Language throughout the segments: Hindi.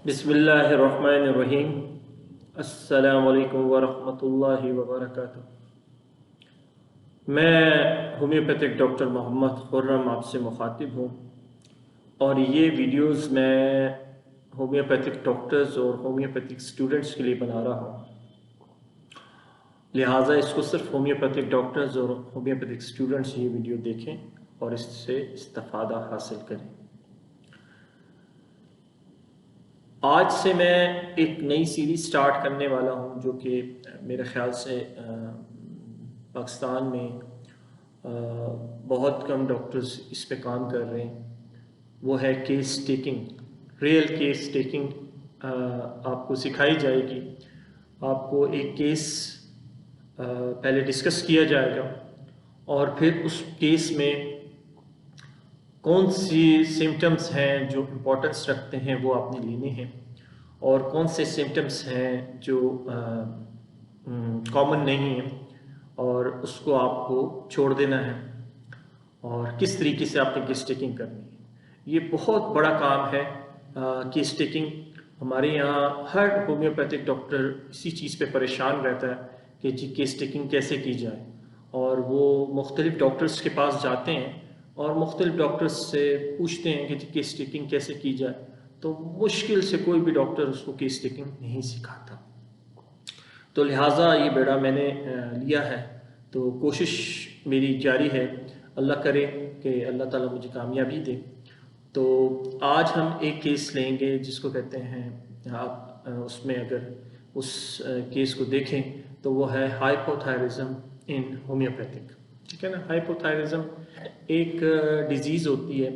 बिस्मिल्लाहिर्रहमानिर्रहीम। अस्सलामु अलैकुम वरहमतुल्लाहि वबरकातुह। मैं होम्योपैथिक डॉक्टर मोहम्मद खुर्रम आपसे मुखातिब हूँ और ये वीडियोस मैं होम्योपैथिक डॉक्टर्स और होम्योपैथिक स्टूडेंट्स के लिए बना रहा हूँ। लिहाजा इसको सिर्फ होम्योपैथिक डॉक्टर्स और होम्योपैथिक स्टूडेंट्स ये वीडियो देखें और इससे इस्तिफादा हासिल करें। आज से मैं एक नई सीरीज़ स्टार्ट करने वाला हूँ जो कि मेरे ख़्याल से पाकिस्तान में बहुत कम डॉक्टर्स इस पे काम कर रहे हैं। वो है case taking. Real case taking आपको सिखाई जाएगी। आपको एक केस पहले डिस्कस किया जाएगा और फिर उस केस में कौन सी सिम्टम्स हैं जो इम्पोर्टेंस रखते हैं वो आपने लेने हैं और कौन से सिम्टम्स हैं जो कॉमन नहीं है और उसको आपको छोड़ देना है और किस तरीके से आपने केस टेकिंग करनी है। ये बहुत बड़ा काम है केस टेकिंग। हमारे यहाँ हर होम्योपैथिक डॉक्टर इसी चीज़ पे परेशान रहता है कि जी केस टेकिंग कैसे की जाए और वो मुख्तलिफ़ डॉक्टर्स के पास जाते हैं और मुख्तलिफ़ डॉक्टर्स से पूछते हैं कि जी केस टेकिंग कैसे की जाए, तो मुश्किल से कोई भी डॉक्टर उसको केस टेकिंग नहीं सिखाता। तो लिहाजा ये बेड़ा मैंने लिया है, तो कोशिश मेरी जारी है। अल्लाह करे कि अल्लाह ताला मुझे कामयाबी दे। तो आज हम एक केस लेंगे जिसको कहते हैं, आप उसमें अगर उस केस को देखें तो वो है हाइपोथायरिज्म इन होम्योपैथिक। ठीक है ना। हाइपोथायरिज्म एक डिजीज़ होती है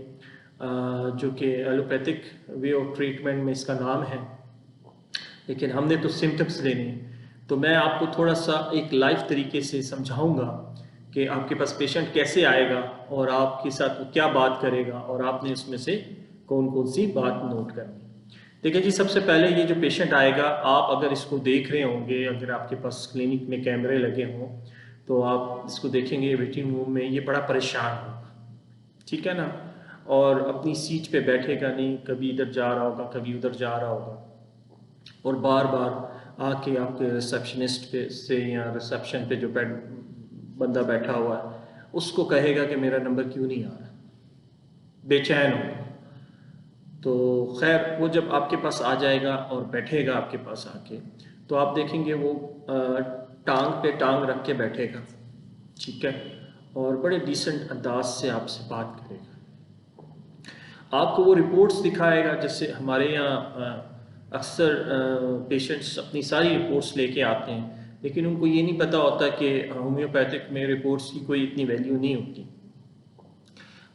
जो कि एलोपैथिक वे ऑफ ट्रीटमेंट में इसका नाम है, लेकिन हमने तो सिम्टम्स लेने हैं। तो मैं आपको थोड़ा सा एक लाइव तरीके से समझाऊंगा कि आपके पास पेशेंट कैसे आएगा और आपके साथ वो क्या बात करेगा और आपने उसमें से कौन कौन सी बात नोट करनी। देखिए जी, सबसे पहले ये जो पेशेंट आएगा, आप अगर इसको देख रहे होंगे, अगर आपके पास क्लिनिक में कैमरे लगे हों तो आप इसको देखेंगे वेटिंग रूम में, ये बड़ा परेशान होगा। ठीक है ना। और अपनी सीट पे बैठेगा नहीं, कभी इधर जा रहा होगा कभी उधर जा रहा होगा और बार बार आके आपके रिसेप्शनिस्ट पे से या रिसेप्शन पे जो बंदा बैठा हुआ है उसको कहेगा कि मेरा नंबर क्यों नहीं आ रहा, बेचैन होगा। तो खैर वो जब आपके पास आ जाएगा और बैठेगा आपके पास आके, तो आप देखेंगे वो टांग पे टांग रख के बैठेगा। ठीक है। और बड़े डिसेंट अंदाज से आपसे बात करेगा। आपको वो रिपोर्ट्स दिखाएगा। जैसे हमारे यहाँ अक्सर पेशेंट्स अपनी सारी रिपोर्ट्स लेके आते हैं, लेकिन उनको ये नहीं पता होता कि होम्योपैथिक में रिपोर्ट्स की कोई इतनी वैल्यू नहीं होती।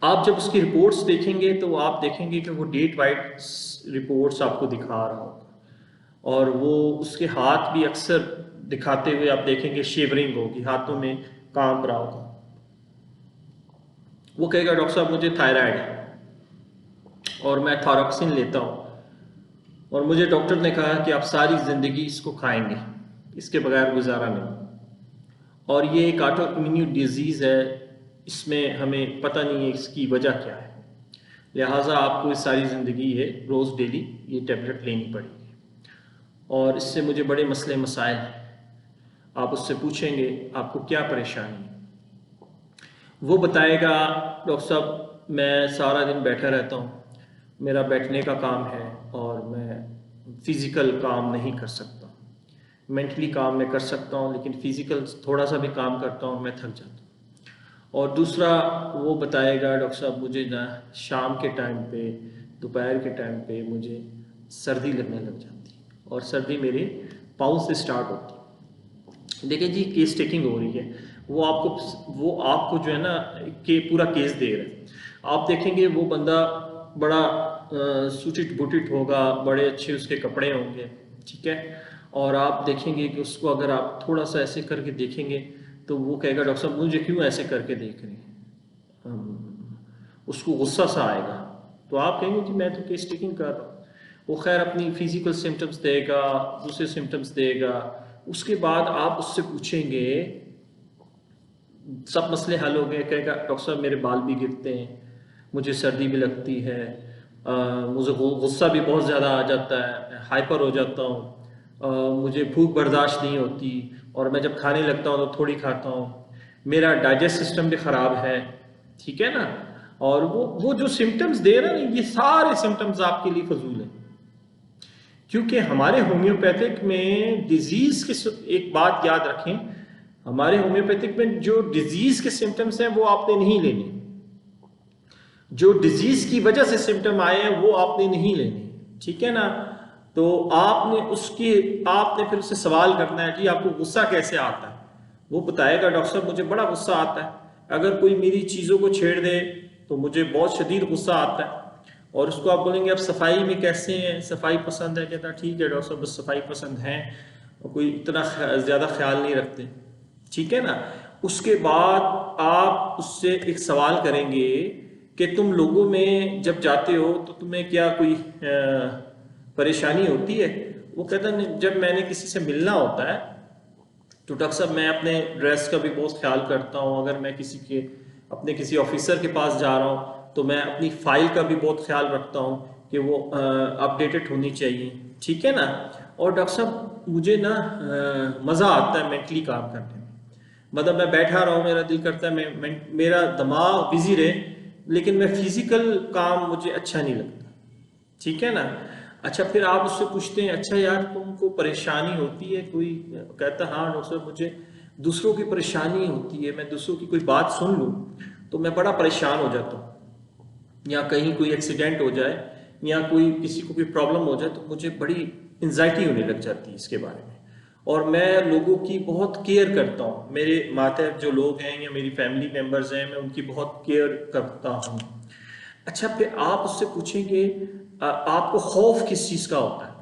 आप जब उसकी रिपोर्ट्स देखेंगे तो आप देखेंगे कि वो डेट वाइज रिपोर्ट्स आपको दिखा रहा होगा और वो उसके हाथ भी अक्सर दिखाते हुए आप देखेंगे शेवरिंग होगी, हाथों में कांप रहा होगा। वो कहेगा डॉक्टर साहब मुझे थायराइड है और मैं थायरोक्सिन लेता हूँ और मुझे डॉक्टर ने कहा कि आप सारी ज़िंदगी इसको खाएंगे, इसके बगैर गुजारा नहीं। और ये एक ऑटो इम्यून डिजीज़ है, इसमें हमें पता नहीं है इसकी वजह क्या है। लिहाजा आपको इस सारी ज़िंदगी ये रोज़ डेली ये टेबलेट लेनी पड़ेगी और इससे मुझे बड़े मसले मसाइल हैं। आप उससे पूछेंगे आपको क्या परेशानी है, वो बताएगा डॉक्टर साहब मैं सारा दिन बैठा रहता हूँ, मेरा बैठने का काम है और मैं फ़िज़िकल काम नहीं कर सकता। मेंटली काम मैं कर सकता हूँ लेकिन फ़िज़िकल थोड़ा सा भी काम करता हूँ मैं थक जाता हूँ। और दूसरा वो बताएगा डॉक्टर साहब मुझे ना शाम के टाइम पे, दोपहर के टाइम पे मुझे सर्दी लगने लग जाती है और सर्दी मेरे पाँव से स्टार्ट होती है। देखिए जी, केस टेकिंग हो रही है। वो आपको जो है ना कि पूरा केस दे रहा है। आप देखेंगे वो बंदा बड़ा सूटिट बूटिट होगा, बड़े अच्छे उसके कपड़े होंगे। ठीक है। और आप देखेंगे कि उसको अगर आप थोड़ा सा ऐसे करके देखेंगे तो वो कहेगा डॉक्टर साहब मुझे क्यों ऐसे करके देख रहे हैं। उसको गुस्सा सा आएगा। तो आप कहेंगे कि मैं तो केस टेकिंग कर रहा हूँ। वो खैर अपनी फिजिकल सिम्टम्स देगा, दूसरे सिम्टम्स देगा। उसके बाद आप उससे पूछेंगे, सब मसले हल हो गए, कहेगा डॉक्टर साहब मेरे बाल भी गिरते हैं, मुझे सर्दी भी लगती है मुझे गुस्सा भी बहुत ज़्यादा आ जाता है, हाइपर हो जाता हूँ, मुझे भूख बर्दाश्त नहीं होती, और मैं जब खाने लगता हूँ तो थोड़ी खाता हूँ, मेरा डाइजेस्ट सिस्टम भी ख़राब है, ठीक है ना। और वो जो सिम्टम्स दे रहा है, ये सारे सिम्टम्स आपके लिए फजूल है, क्योंकि हमारे होम्योपैथिक में डिजीज के एक बात याद रखें, हमारे होम्योपैथिक में जो डिजीज के सिम्टम्स हैं वो आपने नहीं लेने, जो डिजीज की वजह से सिम्टम आए हैं वो आपने नहीं लेने, ठीक है ना। तो आपने फिर उससे सवाल करना है, जी आपको गुस्सा कैसे आता है। वो बताएगा, डॉक्टर साहब मुझे बड़ा गुस्सा आता है, अगर कोई मेरी चीज़ों को छेड़ दे तो मुझे बहुत शदीद गुस्सा आता है। और उसको आप बोलेंगे आप सफाई में कैसे हैं, सफाई पसंद है, कहता ठीक है डॉक्टर साहब बस सफाई पसंद है, और कोई इतना ज़्यादा ख्याल नहीं रखते, ठीक है ना। उसके बाद आप उससे एक सवाल करेंगे कि तुम लोगों में जब जाते हो तो तुम्हें क्या कोई परेशानी होती है। वो कहता नहीं, जब मैंने किसी से मिलना होता है तो डॉक्टर साहब मैं अपने ड्रेस का भी बहुत ख्याल करता हूँ, अगर मैं अपने किसी ऑफिसर के पास जा रहा हूँ तो मैं अपनी फाइल का भी बहुत ख्याल रखता हूँ कि वो अपडेटेड होनी चाहिए, ठीक है ना। और डॉक्टर साहब मुझे ना मज़ा आता है मेंटली काम करने में, मतलब मैं बैठा रहा हूँ, मेरा दिल करता है मेरा दिमाग बिजी रहे, लेकिन मैं फिजिकल काम मुझे अच्छा नहीं लगता, ठीक है ना। अच्छा, फिर आप उससे पूछते हैं, अच्छा यार तुमको परेशानी होती है कोई, कहता हाँ डॉक्टर साहब मुझे दूसरों की परेशानी होती है, मैं दूसरों की कोई बात सुन लूँ तो मैं बड़ा परेशान हो जाता हूँ, या कहीं कोई एक्सीडेंट हो जाए या कोई किसी को कोई प्रॉब्लम हो जाए तो मुझे बड़ी एंजाइटी होने लग जाती है इसके बारे में, और मैं लोगों की बहुत केयर करता हूँ, मेरे मातहत जो लोग हैं या मेरी फैमिली मेम्बर्स हैं मैं उनकी बहुत केयर करता हूँ। अच्छा, फिर आप उससे पूछेंगे आपको खौफ किस चीज़ का होता है।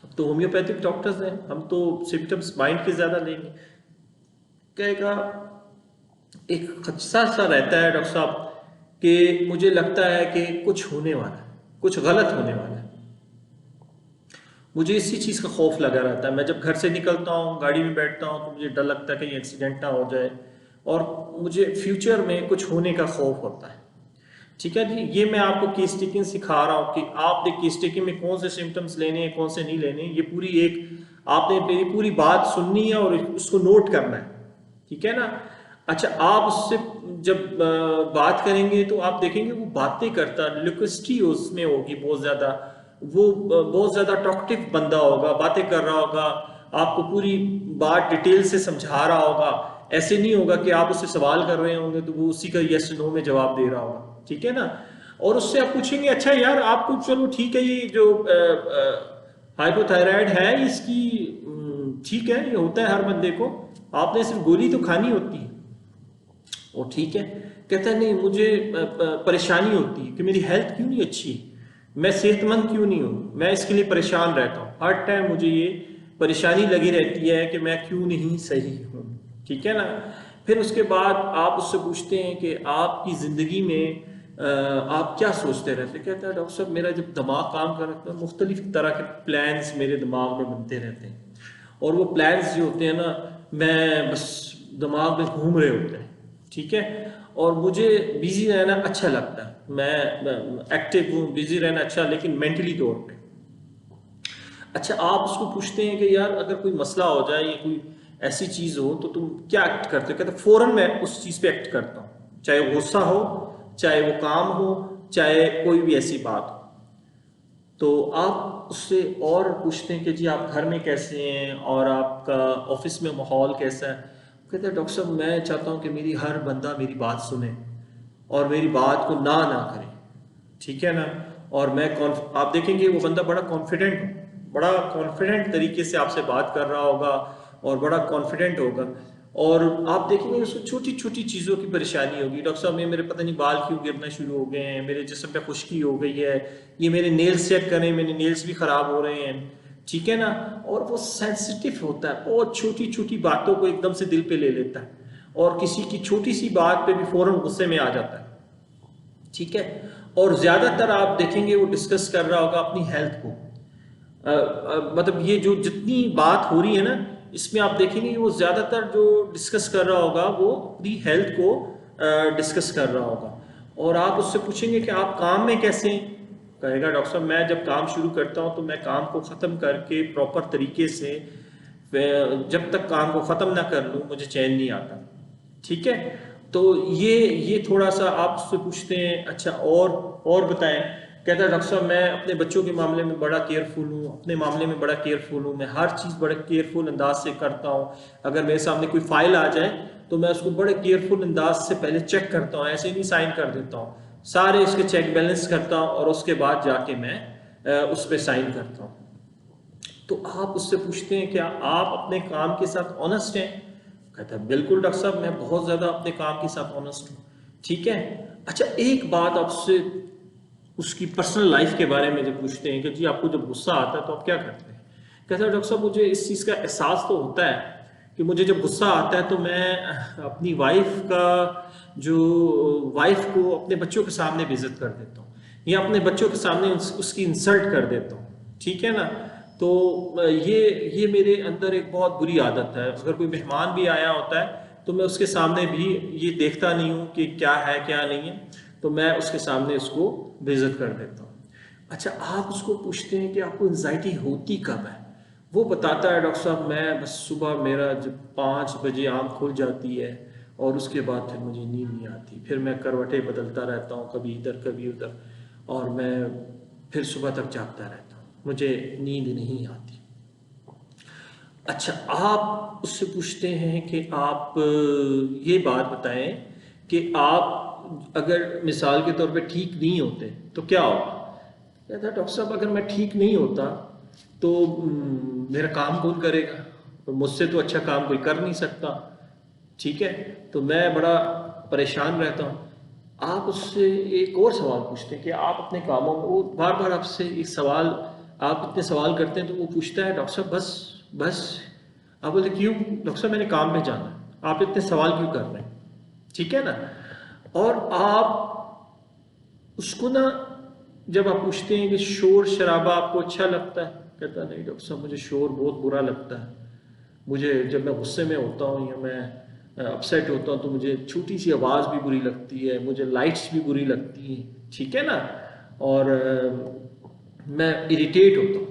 अब तो होम्योपैथिक डॉक्टर्स हैं, हम तो सिम्टम्स माइंड के ज़्यादा लेंगे। कहेगा एक खदशा सा रहता है डॉक्टर साहब कि मुझे लगता है कि कुछ होने वाला है, कुछ गलत होने वाला है, मुझे इसी चीज़ का खौफ लगा रहता है। मैं जब घर से निकलता हूँ, गाड़ी में बैठता हूँ, तो मुझे डर लगता है कहीं एक्सीडेंट ना हो जाए, और मुझे फ्यूचर में कुछ होने का खौफ होता है, ठीक है जी। ये मैं आपको केस टेकिंग सिखा रहा हूँ कि आपने केस टेकिंग में कौन से सिम्टम्स लेने हैं, कौन से नहीं लेने, ये पूरी एक आपने मेरी पूरी बात सुननी है और उसको नोट करना है, ठीक है ना। अच्छा, आप उससे जब बात करेंगे तो आप देखेंगे वो बातें करता, लिक्विडिटी उसमें होगी बहुत ज़्यादा, वो बहुत ज़्यादा टॉकटिव बंदा होगा, बातें कर रहा होगा, आपको पूरी बात डिटेल से समझा रहा होगा। ऐसे नहीं होगा कि आप उससे सवाल कर रहे होंगे तो वो उसी का यस नो में जवाब दे रहा होगा, ठीक है ना। और उससे आप पूछेंगे, अच्छा यार आपको, चलो ठीक है, ये जो हाइपोथायराइड है इसकी ठीक है, ये होता है हर बंदे को, आपने सिर्फ गोली तो खानी होती है, और ठीक है। कहता है नहीं, मुझे परेशानी होती है कि मेरी हेल्थ क्यों नहीं अच्छी है, मैं सेहतमंद क्यों नहीं हूँ, मैं इसके लिए परेशान रहता हूँ, हर टाइम मुझे ये परेशानी लगी रहती है कि मैं क्यों नहीं सही हूँ, ठीक है ना। फिर उसके बाद आप उससे पूछते हैं कि आपकी ज़िंदगी में आप क्या सोचते रहते। कहता है डॉक्टर साहब मेरा जब दिमाग काम कर रहा है, मुख्तलिफ तरह के प्लान्स मेरे दिमाग में बनते रहते हैं, और वो प्लान्स जो होते हैं ना, मैं बस दिमाग में घूम रहे होते हैं, ठीक है। और मुझे बिजी रहना अच्छा लगता है, मैं एक्टिव हूँ, बिजी रहना अच्छा, लेकिन मेंटली तौर पे। अच्छा, आप उसको पूछते हैं कि यार अगर कोई मसला हो जाए या कोई ऐसी चीज़ हो तो तुम क्या एक्ट करते हो। कहते फ़ौरन मैं उस चीज़ पे एक्ट करता हूँ, चाहे वो गुस्सा हो, चाहे वो काम हो, चाहे कोई भी ऐसी बात हो। तो आप उससे और पूछते हैं कि जी आप घर में कैसे हैं और आपका ऑफिस में माहौल कैसा है। कहते हैं डॉक्टर साहब मैं चाहता हूँ कि मेरी हर बंदा मेरी बात सुने और मेरी बात को ना ना करे, ठीक है ना। और आप देखेंगे वो बंदा बड़ा कॉन्फिडेंट तरीके से आपसे बात कर रहा होगा और बड़ा कॉन्फिडेंट होगा। और आप देखेंगे उसको छोटी छोटी चीज़ों की परेशानी होगी, डॉक्टर साहब मेरे पता नहीं बाल क्यों गिरना शुरू हो गए हैं, मेरे जिस्म पे खुश्की हो गई है, ये मेरे नेल्स चेक करें, मेरे नेल्स भी ख़राब हो रहे हैं, ठीक है ना। और वो सेंसिटिव होता है, बहुत छोटी छोटी बातों को एकदम से दिल पे ले लेता है, और किसी की छोटी सी बात पे भी फ़ौरन गुस्से में आ जाता है, ठीक है। और ज़्यादातर आप देखेंगे वो डिस्कस कर रहा होगा अपनी हेल्थ को। मतलब ये जो जितनी बात हो रही है ना, इसमें आप देखेंगे वो ज़्यादातर जो डिस्कस कर रहा होगा वो अपनी हेल्थ को डिस्कस कर रहा होगा। और आप उससे पूछेंगे कि आप काम में कैसे हैं, कहेगा डॉक्टर साहब मैं जब काम शुरू करता हूँ तो मैं काम को ख़त्म करके प्रॉपर तरीके से जब तक काम को ख़त्म ना कर लूँ मुझे चैन नहीं आता। ठीक है, तो ये थोड़ा सा आप उससे पूछते हैं अच्छा और बताएं। कहता है डॉक्टर साहब मैं अपने बच्चों के मामले में बड़ा केयरफुल हूँ, अपने मामले में बड़ा केयरफुल हूँ, मैं हर चीज़ बड़े केयरफुल अंदाज से करता हूँ। अगर मेरे सामने कोई फाइल आ जाए तो मैं उसको बड़े केयरफुल अंदाज से पहले चेक करता हूँ, ऐसे नहीं साइन कर देता हूँ, सारे उसके चेक बैलेंस करता हूँ और उसके बाद जाके मैं उस पर साइन करता हूँ। तो आप उससे पूछते हैं क्या आप अपने काम के साथ ऑनेस्ट हैं? कहता है बिल्कुल डॉक्टर साहब मैं बहुत ज़्यादा अपने काम के साथ ऑनेस्ट हूँ। ठीक है, अच्छा एक बात आपसे उसकी पर्सनल लाइफ के बारे में जब पूछते हैं कि जी आपको जब गुस्सा आता है तो आप क्या करते हैं? कहता है डॉक्टर साहब मुझे इस चीज़ का एहसास तो होता है कि मुझे जब गुस्सा आता है तो मैं अपनी वाइफ को अपने बच्चों के सामने बेइज्जत कर देता हूँ या अपने बच्चों के सामने उसकी इंसल्ट कर देता हूँ। ठीक है ना, तो ये मेरे अंदर एक बहुत बुरी आदत है। अगर कोई मेहमान भी आया होता है तो मैं उसके सामने भी ये देखता नहीं हूँ कि क्या है क्या नहीं है, तो मैं उसके सामने उसको बेइज्जत कर देता हूँ। अच्छा आप उसको पूछते हैं कि आपको एंजाइटी होती कब है? वो बताता है डॉक्टर साहब मैं बस सुबह मेरा जब 5 बजे आँख खुल जाती है और उसके बाद फिर मुझे नींद नहीं आती, फिर मैं करवटें बदलता रहता हूँ कभी इधर कभी उधर और मैं फिर सुबह तक जागता रहता हूँ, मुझे नींद नहीं आती। अच्छा आप उससे पूछते हैं कि आप ये बात बताएं कि आप अगर मिसाल के तौर पे ठीक नहीं होते तो क्या होगा? कहता है डॉक्टर साहब अगर मैं ठीक नहीं होता तो मेरा काम कौन करेगा, तो मुझसे तो अच्छा काम कोई कर नहीं सकता। ठीक है, तो मैं बड़ा परेशान रहता हूँ। आप उससे एक और सवाल पूछते हैं कि आप अपने कामों में, वो बार बार आपसे एक सवाल, आप इतने सवाल करते हैं तो वो पूछता है डॉक्टर साहब बस बस। आप बोलते क्यों? डॉक्टर साहब मैंने काम पे जाना है, आप इतने सवाल क्यों कर रहे हैं? ठीक है ना, और आप उसको ना जब आप पूछते हैं कि शोर शराबा आपको अच्छा लगता है, कहता नहीं डॉक्टर साहब मुझे शोर बहुत बुरा लगता है, मुझे जब मैं गुस्से में होता हूँ या मैं अपसेट होता हूँ तो मुझे छोटी सी आवाज़ भी बुरी लगती है, मुझे लाइट्स भी बुरी लगती हैं। ठीक है ना, और मैं इरिटेट होता हूँ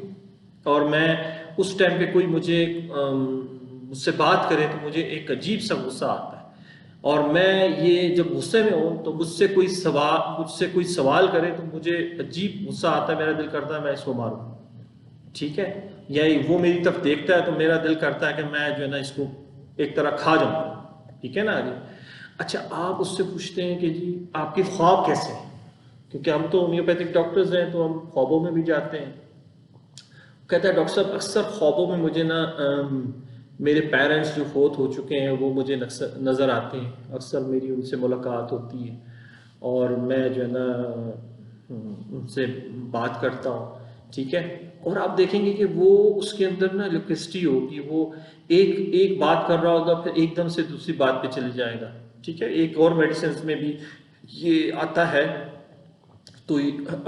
और मैं उस टाइम पे कोई मुझसे बात करे तो मुझे एक अजीब सा गुस्सा आता है और मैं ये जब गुस्से में हूँ तो मुझसे कोई सवाल करे तो मुझे अजीब गुस्सा आता है, मेरा दिल करता है मैं इसको मारूं। ठीक है, या वो मेरी तरफ देखता है तो मेरा दिल करता है कि मैं जो है ना इसको एक तरह खा जाऊँ। ठीक है ना आगे। अच्छा आप उससे पूछते हैं कि जी आपके ख्वाब कैसे हैं, क्योंकि हम तो होम्योपैथिक डॉक्टर्स हैं तो हम ख्वाबों में भी जाते हैं। कहता है डॉक्टर साहब अक्सर ख्वाबों में मुझे ना मेरे पेरेंट्स जो फोत हो चुके हैं वो मुझे नज़र आते हैं, अक्सर मेरी उनसे मुलाकात होती है और मैं जो है ना उनसे बात करता हूँ। ठीक है, और आप देखेंगे कि वो उसके अंदर ना इलेक्ट्रिसिटी होगी, वो एक एक बात कर रहा होगा फिर एकदम से दूसरी बात पे चले जाएगा। ठीक है, एक और मेडिसिन में भी ये आता है तो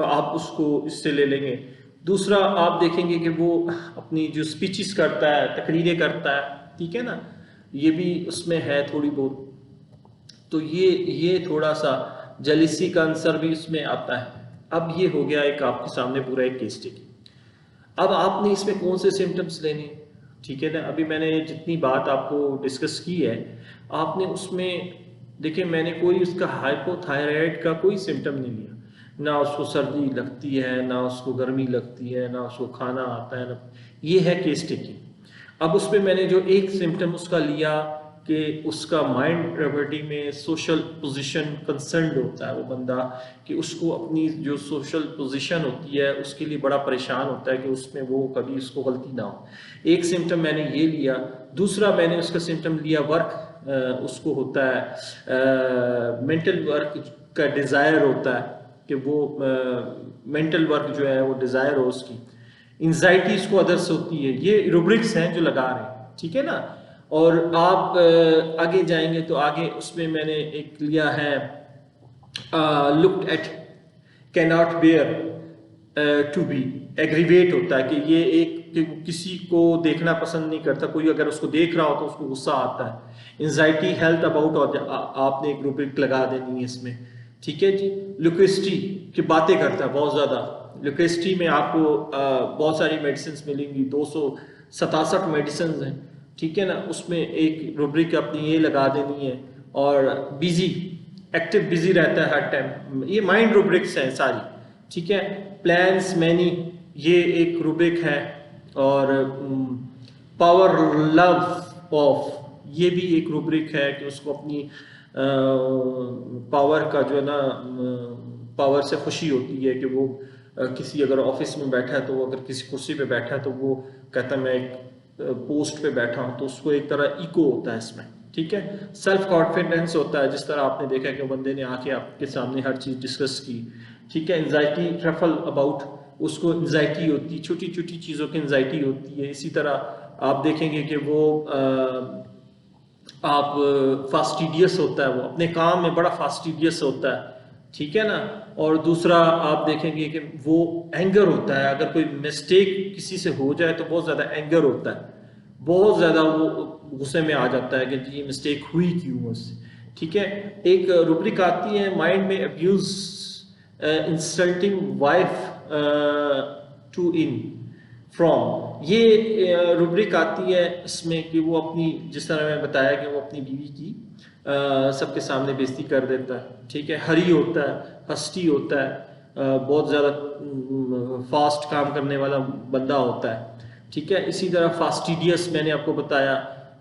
आप उसको इससे ले लेंगे। दूसरा आप देखेंगे कि वो अपनी जो स्पीचेस करता है, तकरीरें करता है, ठीक है ना, ये भी उसमें है थोड़ी बहुत। तो ये थोड़ा सा जेलिसी का आंसर भी उसमें आता है। अब ये हो गया एक आपके सामने पूरा एक केस स्टडी। अब आपने इसमें कौन से सिम्टम्स लेने, ठीक है ना, अभी मैंने जितनी बात आपको डिस्कस की है आपने उसमें देखिए मैंने कोई उसका हाइपोथायराइड का कोई सिम्टम नहीं लिया, ना उसको सर्दी लगती है, ना उसको गर्मी लगती है, ना उसको खाना आता है, ना ये है केस टेकिंग। अब उसमें मैंने जो एक सिम्टम उसका लिया कि उसका माइंड प्रॉपर्टी में सोशल पोजीशन कंसर्न होता है वो बंदा, कि उसको अपनी जो सोशल पोजीशन होती है उसके लिए बड़ा परेशान होता है कि उसमें वो कभी उसको गलती ना हो। एक सिम्टम मैंने ये लिया। दूसरा मैंने उसका सिम्टम लिया वर्क, उसको होता है मेंटल वर्क का डिज़ायर होता है कि वो मेंटल वर्क जो है वो डिज़ायर हो उसकी। एंजाइटी इसको अदर्स होती है। ये रूब्रिक्स हैं जो लगा रहे हैं, ठीक है ना। और आप आगे जाएंगे तो आगे उसमें मैंने एक लिया है looked at can not bear to be, aggravate होता है कि ये एक कि किसी को देखना पसंद नहीं करता, कोई अगर उसको देख रहा हो तो उसको गुस्सा आता है। एंजाइटी हेल्थ अबाउट, और आपने एक रूब्रिक लगा देनी है इसमें, ठीक है जी। लुक्विस्टी की बातें करता है बहुत ज़्यादा, लिक्विडिटी में आपको बहुत सारी मेडिसिन मिलेंगी, 267 मेडिसिन हैं, ठीक है ना। उसमें एक रूब्रिक अपनी ये लगा देनी है, और बिजी एक्टिव बिजी रहता है हर टाइम, ये माइंड रूब्रिक्स हैं सारी, ठीक है। प्लान्स मैनी ये एक रूब्रिक है, और पावर लव ऑफ ये भी एक रूब्रिक है कि उसको अपनी पावर का जो है ना, पावर से खुशी होती है कि वो किसी अगर ऑफिस में बैठा है तो वो अगर किसी कुर्सी पे बैठा है तो वो कहता है मैं एक पोस्ट पे बैठा हूँ, तो उसको एक तरह इको होता है इसमें, ठीक है। सेल्फ कॉन्फिडेंस होता है, जिस तरह आपने देखा कि बंदे ने आके आपके सामने हर चीज़ डिस्कस की, ठीक है। एंजाइटी ट्रफल अबाउट, उसको एंजाइटी होती है, छोटी छोटी चीज़ों की एंजाइटी होती है। इसी तरह आप देखेंगे कि वो आप फास्टिडियस होता है, वो अपने काम में बड़ा फास्टिडियस होता है, ठीक है ना। और दूसरा आप देखेंगे कि वो एंगर होता है, अगर कोई मिस्टेक किसी से हो जाए तो बहुत ज़्यादा एंगर होता है, बहुत ज़्यादा वो गुस्से में आ जाता है कि जी मिस्टेक हुई क्यों मुझसे, ठीक है। एक रूब्रिक आती है माइंड में, abuse insulting wife to in from, ये रूब्रिक आती है इसमें कि वो अपनी, जिस तरह मैं बताया कि वो अपनी बीवी की सबके सामने बेइज्जती कर देता है, ठीक है। हरी होता है, हस्टी होता है, बहुत ज़्यादा फास्ट काम करने वाला बंदा होता है, ठीक है। इसी तरह फास्टिडियस मैंने आपको बताया,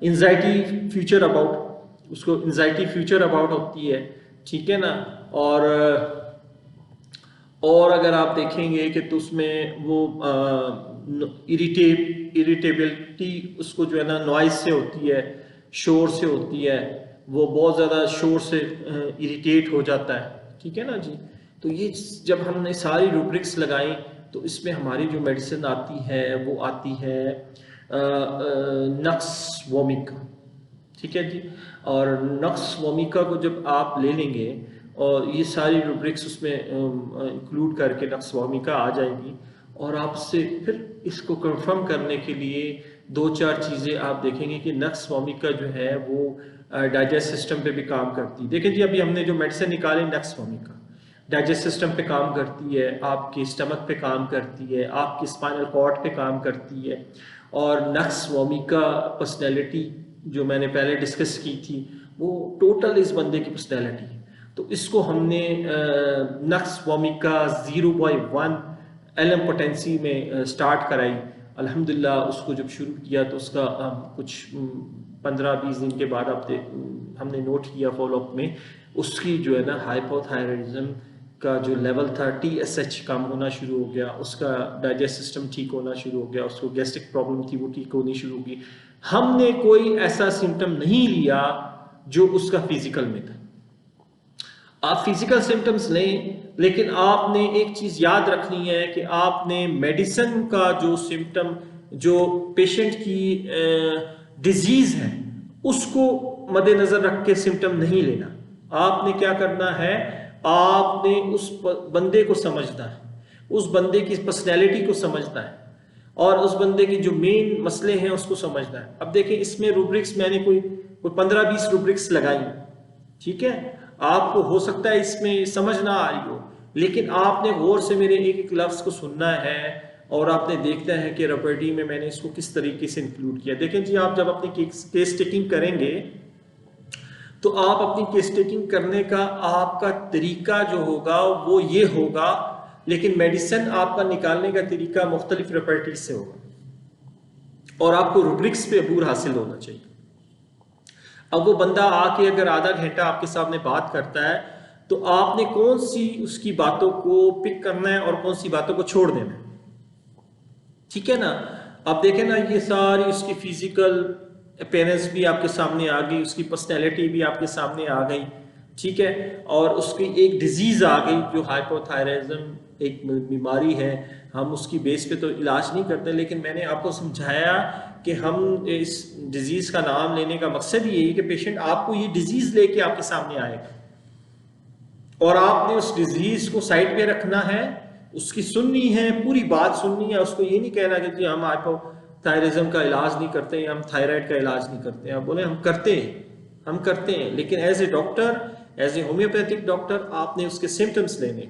एंजाइटी फ्यूचर अबाउट, उसको एंजाइटी फ्यूचर अबाउट होती है, ठीक है ना। और अगर आप देखेंगे कि तो उसमें वो इरिटेबिलिटी उसको जो है ना नॉइज से होती है, शोर से होती है, वो बहुत ज़्यादा शोर से इरिटेट हो जाता है, ठीक है ना जी। तो ये जब हमने सारी रूब्रिक्स लगाई तो इसमें हमारी जो मेडिसिन आती है वो आती है नक्स वोमिका, ठीक है जी। और नक्स वोमिका को जब आप ले लेंगे और ये सारी रूब्रिक्स उसमें इंक्लूड करके नक्स वोमिका आ जाएगी, और आपसे फिर इसको कंफर्म करने के लिए 2-4 चीज़ें आप देखेंगे कि नक्स वोमिका जो है वो डाइजेस्ट सिस्टम पे भी काम करती है। देखिए जी, अभी हमने जो मेडिसिन निकाली नक्स वोमिका डाइजेस्ट सिस्टम पे काम करती है, आपके स्टमक पे काम करती है, आपकी स्पाइनल कॉर्ड पे काम करती है। और नक्स वोमिका पर्सनैलिटी जो मैंने पहले डिस्कस की थी, वो टोटल इस बंदे की पर्सनैलिटी है। तो इसको हमने नक्स वोमिका 0.1 LM पोटेंसी में स्टार्ट कराई। अल्हम्दुलिल्लाह उसको जब शुरू किया तो उसका कुछ 15-20 दिन के बाद हमने नोट किया फॉलोअप में, उसकी जो है ना हाइपोथायराइडिज्म का जो लेवल था TSH कम होना शुरू हो गया, उसका डाइजेस्ट सिस्टम ठीक होना शुरू हो गया, उसको गैस्ट्रिक प्रॉब्लम थी वो ठीक होनी शुरू होगी। हमने कोई ऐसा सिम्टम नहीं लिया जो उसका फिजिकल में था। आप फिजिकल सिम्टम्स लें, लेकिन आपने एक चीज याद रखनी है कि आपने मेडिसिन का जो सिम्टम, जो पेशेंट की डिजीज है, उसको मद्देनजर रख के सिम्टम नहीं लेना। आपने क्या करना है, आपने उस बंदे को समझना है, उस बंदे की पर्सनैलिटी को समझना है, और उस बंदे की जो मेन मसले हैं उसको समझना है। अब देखिए इसमें रूब्रिक्स मैंने कोई 15-20 रूब्रिक्स लगाई, ठीक है। आपको हो सकता है इसमें समझ ना आ रही हो, लेकिन आपने गौर से मेरे एक एक लफ्ज को सुनना है और आपने देखना है कि रैपर्टी में मैंने इसको किस तरीके से इंक्लूड किया। देखें जी, आप जब अपनी केस टेकिंग करेंगे तो आप अपनी केस टेकिंग करने का आपका तरीका जो होगा वो ये होगा, लेकिन मेडिसिन आपका निकालने का तरीका मुख्तलिफ रैपर्टी से होगा, और आपको रूब्रिक्स पे अबूर हासिल होना चाहिए। अब वो बंदा आके अगर आधा घंटा आपके सामने बात करता है तो आपने कौन सी उसकी बातों को पिक करना है और कौन सी बातों को छोड़ देना है, ठीक है ना। अब देखें ना, ये सारी उसकी फिजिकल अपीयरेंस भी आपके सामने आ गई, उसकी पर्सनैलिटी भी आपके सामने आ गई, ठीक है। और उसकी एक डिजीज आ गई जो हाइपोथायराइडिज्म एक बीमारी है। हम उसकी बेस पे तो इलाज नहीं करते, लेकिन मैंने आपको समझाया कि हम इस डिजीज का नाम लेने का मकसद ये है कि पेशेंट आपको ये डिजीज लेके आपके सामने आएगा और आपने उस डिजीज को साइड पे रखना है, उसकी सुननी है, पूरी बात सुननी है। उसको ये नहीं कहना कि जी हम हाइपोथायराइडिज्म का इलाज नहीं करते हैं, हम थायराइड का इलाज नहीं करते हैं। आप बोले हम करते हैं, लेकिन as a doctor, as a homeopathic doctor आपने उसके सिम्टम्स लेने,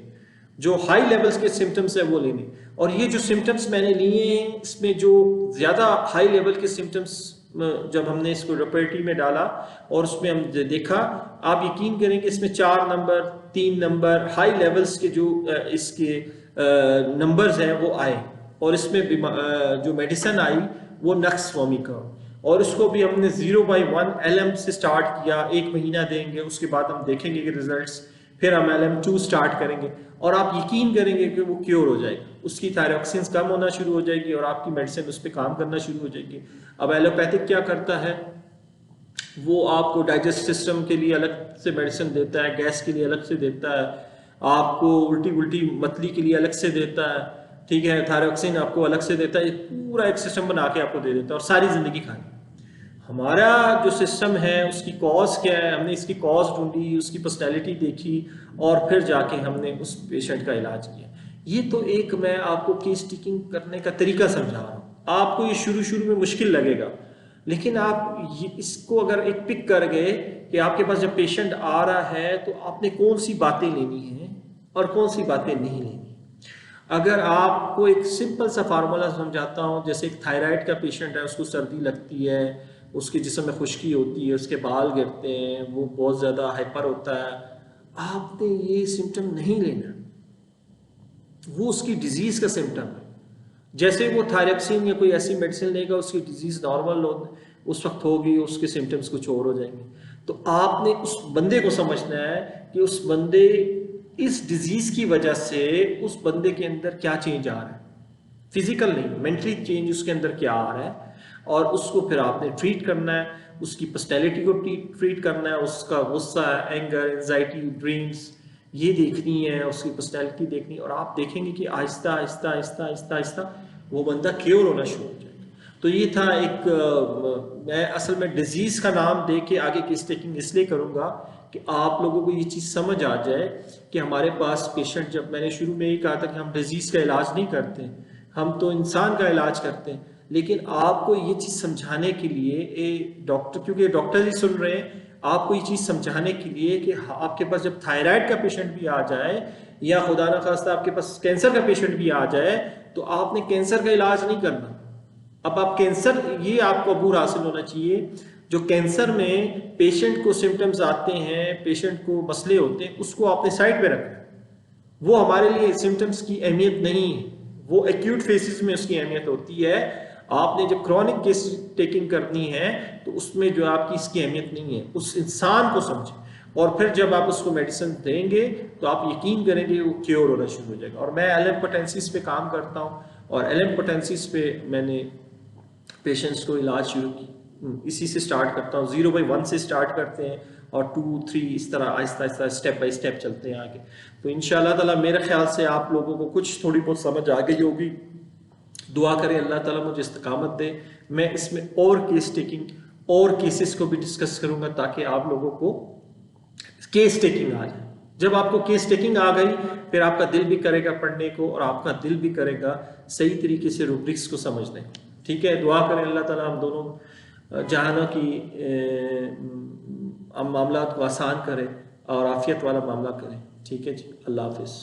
जो हाई लेवल्स के सिम्टम्स है वो लेने। और ये जो सिम्टम्स मैंने लिए हैं इसमें जो ज़्यादा हाई लेवल के सिम्टम्स जब हमने इसको रेपर्टरी में डाला और उसमें हम देखा, आप यकीन करेंगे इसमें 4 नंबर 3 नंबर हाई लेवल्स के जो इसके नंबर्स हैं वो आए। और इसमें जो मेडिसिन आई वो नक्स वोमिका, और उसको भी हमने 0/1 LM से स्टार्ट किया। 1 महीना देंगे, उसके बाद हम देखेंगे कि रिजल्ट्स, फिर हम LM2 स्टार्ट करेंगे और आप यकीन करेंगे कि वो क्योर हो जाएगा। उसकी थायरॉक्सिन्स कम होना शुरू हो जाएगी और आपकी मेडिसिन उस पर काम करना शुरू हो जाएगी। अब एलोपैथिक क्या करता है, वो आपको डाइजेस्ट सिस्टम के लिए अलग से मेडिसिन देता है, गैस के लिए अलग से देता है, आपको उल्टी मतली के लिए अलग से देता है, ठीक है, थायरॉक्सिन आपको अलग से देता है। पूरा एक सिस्टम बना के आपको दे देता है और सारी ज़िंदगी खानी। हमारा जो सिस्टम है उसकी कॉज क्या है, हमने इसकी कॉज ढूंढी, उसकी पर्सनैलिटी देखी और फिर जाके हमने उस पेशेंट का इलाज किया। ये तो एक मैं आपको केस टेकिंग करने का तरीका समझा रहा हूँ। आपको ये शुरू में मुश्किल लगेगा, लेकिन आप ये इसको अगर एक पिक कर गए कि आपके पास जब पेशेंट आ रहा है तो आपने कौन सी बातें लेनी है और कौन सी बातें नहीं लेनी। अगर आपको एक सिंपल सा फार्मूला समझाता हूँ, जैसे एक थायराइड का पेशेंट है, उसको सर्दी लगती है, उसके जिस्म में खुश्की होती है, उसके बाल गिरते हैं, वो बहुत ज़्यादा हाइपर होता है, आपने ये सिम्टम नहीं लेना, वो उसकी डिजीज़ का सिम्टम है। जैसे वो थायरॉक्सिन या कोई ऐसी मेडिसिन लेगा, उसकी डिजीज़ नॉर्मल उस वक्त होगी, उसके सिम्टम्स कुछ और हो जाएंगे। तो आपने उस बंदे को समझना है कि उस बंदे इस डिजीज़ की वजह से उस बंदे के अंदर क्या चेंज आ रहा है, फिजिकल नहीं, मेंटली चेंज उसके अंदर क्या आ रहा है, और उसको फिर आपने ट्रीट करना है, उसकी पर्सनैलिटी को ट्रीट करना है, उसका गुस्सा, एंगर, एंजाइटी, ड्रीम्स ये देखनी है, उसकी पर्सनैलिटी देखनी है, और आप देखेंगे कि आहिस्ता आहिस्ता आहिस्ता आहिस्ता आहिस्ता वो बंदा क्योर होना शुरू हो जाएगा। तो ये था एक मैं असल में डिजीज़ का नाम दे के आगे केस टेकिंग इसलिए करूँगा कि आप लोगों को ये चीज़ समझ आ जाए कि हमारे पास पेशेंट, जब मैंने शुरू में ही कहा था कि हम डिजीज़ का इलाज नहीं करते, हम तो इंसान का इलाज करते हैं, लेकिन आपको ये चीज़ समझाने के लिए डॉक्टर, क्योंकि डॉक्टर ही सुन रहे हैं, आपको ये चीज़ समझाने के लिए कि आपके पास जब थायराइड का पेशेंट भी आ जाए या खुदा न खास्ता आपके पास कैंसर का पेशेंट भी आ जाए, तो आपने कैंसर का इलाज नहीं करना। अब आप कैंसर, ये आपको अबूर हासिल होना चाहिए, जो कैंसर में पेशेंट को सिम्टम्स आते हैं, पेशेंट को मसले होते हैं, उसको आपने साइड पे रखना है। वो हमारे लिए सिम्टम्स की अहमियत नहीं है, वो एक्यूट फेसिस में उसकी अहमियत होती है। आपने जब क्रॉनिक केस टेकिंग करनी है तो उसमें जो आपकी इसकी अहमियत नहीं है, उस इंसान को समझें, और फिर जब आप उसको मेडिसिन देंगे तो आप यकीन करेंगे वो क्योर होना शुरू हो जाएगा। और मैं LM पोटेंसीज पे काम करता हूँ, और LM पोटेंसीज पे मैंने पेशेंट्स को इलाज शुरू की, इसी से स्टार्ट करता हूँ, 0/1 से स्टार्ट करते हैं और 2 3 इस तरह Aahista Aahista step by step चलते हैं आगे। तो इंशाल्लाह ताला मेरे ख्याल से आप लोगों को कुछ थोड़ी बहुत समझ आ गई होगी। दुआ करें अल्लाह ताला मुझे इस्तकामत दे। मैं इसमें और केस टेकिंग और केसेस को भी डिस्कस करूंगा ताकि आप लोगों को केस टेकिंग आ जाए। जब आपको केस टेकिंग आ गई, फिर आपका दिल भी करेगा पढ़ने को और आपका दिल भी करेगा सही तरीके से रूब्रिक्स को समझने को। ठीक है, दुआ करें अल्लाह ताला हम दोनों जहानों की मामला को आसान करे और आफियत वाला मामला करें। ठीक है जी, अल्लाह हाफिज़।